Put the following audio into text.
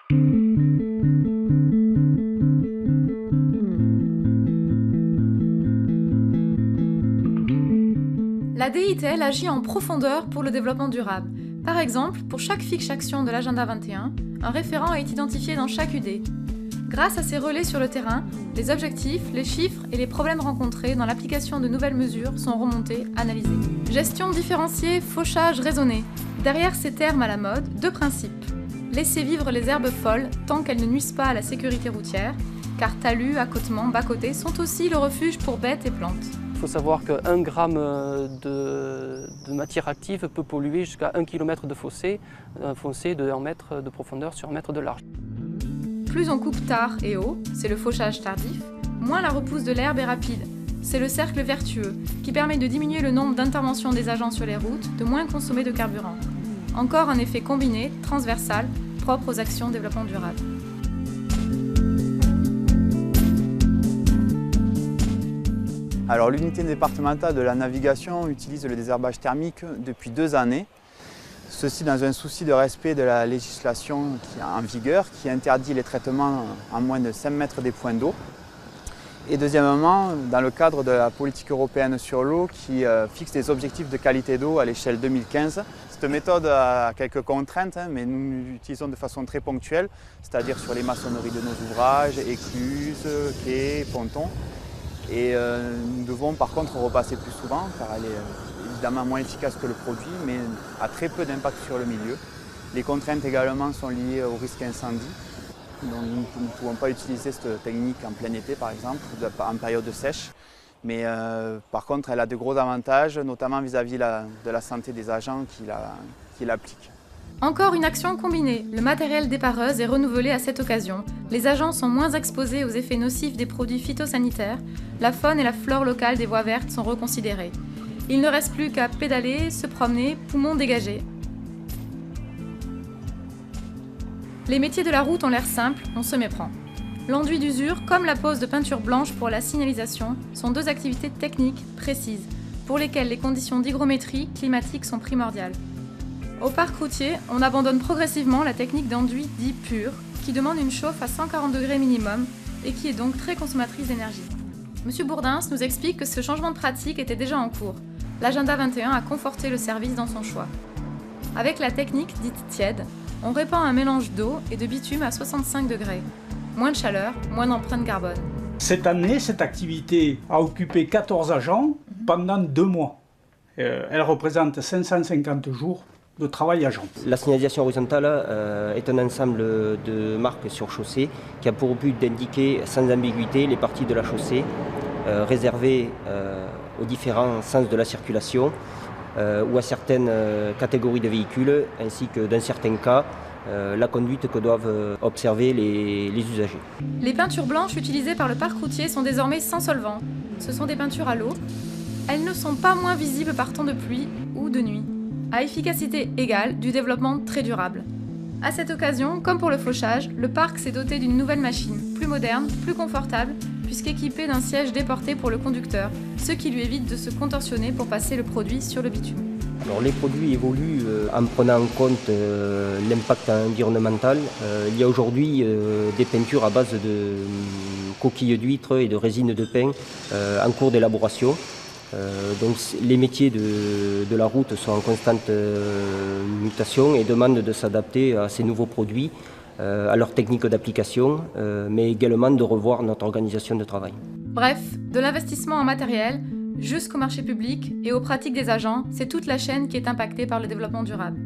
La DITL agit en profondeur pour le développement durable. Par exemple, pour chaque fiche action de l'agenda 21, un référent est identifié dans chaque UD. Grâce à ces relais sur le terrain, les objectifs, les chiffres et les problèmes rencontrés dans l'application de nouvelles mesures sont remontés, analysés. Gestion différenciée, fauchage raisonné. Derrière ces termes à la mode, deux principes. Laisser vivre les herbes folles tant qu'elles ne nuisent pas à la sécurité routière, car talus, accotements, bas-côtés sont aussi le refuge pour bêtes et plantes. Il faut savoir qu'1 gramme de matière active peut polluer jusqu'à 1 km de fossé, un fossé de 1 mètre de profondeur sur 1 mètre de large. Plus on coupe tard et haut, c'est le fauchage tardif, moins la repousse de l'herbe est rapide. C'est le cercle vertueux qui permet de diminuer le nombre d'interventions des agents sur les routes, de moins consommer de carburant. Encore un effet combiné, transversal, propre aux actions développement durable. Alors l'unité départementale de la navigation utilise le désherbage thermique depuis 2 années. Ceci dans un souci de respect de la législation qui est en vigueur, qui interdit les traitements à moins de 5 mètres des points d'eau. Et deuxièmement, dans le cadre de la politique européenne sur l'eau qui fixe des objectifs de qualité d'eau à l'échelle 2015. Cette méthode a quelques contraintes, mais nous l'utilisons de façon très ponctuelle, c'est-à-dire sur les maçonneries de nos ouvrages, écluses, quais, pontons. Et nous devons par contre repasser plus souvent car elle est évidemment moins efficace que le produit mais a très peu d'impact sur le milieu. Les contraintes également sont liées au risque incendie. Donc nous ne pouvons pas utiliser cette technique en plein été par exemple, en période sèche. Mais par contre elle a de gros avantages, notamment vis-à-vis de la santé des agents qui l'appliquent. Encore une action combinée, le matériel d'épareuse est renouvelé à cette occasion. Les agents sont moins exposés aux effets nocifs des produits phytosanitaires, la faune et la flore locale des voies vertes sont reconsidérées. Il ne reste plus qu'à pédaler, se promener, poumons dégagés. Les métiers de la route ont l'air simples, on se méprend. L'enduit d'usure, comme la pose de peinture blanche pour la signalisation, sont deux activités techniques précises, pour lesquelles les conditions d'hygrométrie climatique sont primordiales. Au parc routier, on abandonne progressivement la technique d'enduit dit pur, qui demande une chauffe à 140 degrés minimum et qui est donc très consommatrice d'énergie. Monsieur Bourdins nous explique que ce changement de pratique était déjà en cours. L'agenda 21 a conforté le service dans son choix. Avec la technique dite tiède, on répand un mélange d'eau et de bitume à 65 degrés. Moins de chaleur, moins d'empreinte carbone. Cette année, cette activité a occupé 14 agents pendant 2 mois. Elle représente 550 jours de travail agent. La signalisation horizontale est un ensemble de marques sur chaussée qui a pour but d'indiquer sans ambiguïté les parties de la chaussée réservées aux différents sens de la circulation ou à certaines catégories de véhicules ainsi que dans certains cas la conduite que doivent observer les usagers. Les peintures blanches utilisées par le parc routier sont désormais sans solvant. Ce sont des peintures à l'eau. Elles ne sont pas moins visibles par temps de pluie ou de nuit. À efficacité égale, du développement très durable. À cette occasion, comme pour le fauchage, le parc s'est doté d'une nouvelle machine, plus moderne, plus confortable, puisqu'équipée d'un siège déporté pour le conducteur, ce qui lui évite de se contorsionner pour passer le produit sur le bitume. Alors, les produits évoluent en prenant en compte l'impact environnemental. Il y a aujourd'hui des peintures à base de coquilles d'huîtres et de résine de pin en cours d'élaboration. Donc les métiers de la route sont en constante mutation et demandent de s'adapter à ces nouveaux produits, à leurs techniques d'application, mais également de revoir notre organisation de travail. Bref, de l'investissement en matériel jusqu'au marché public et aux pratiques des agents, c'est toute la chaîne qui est impactée par le développement durable.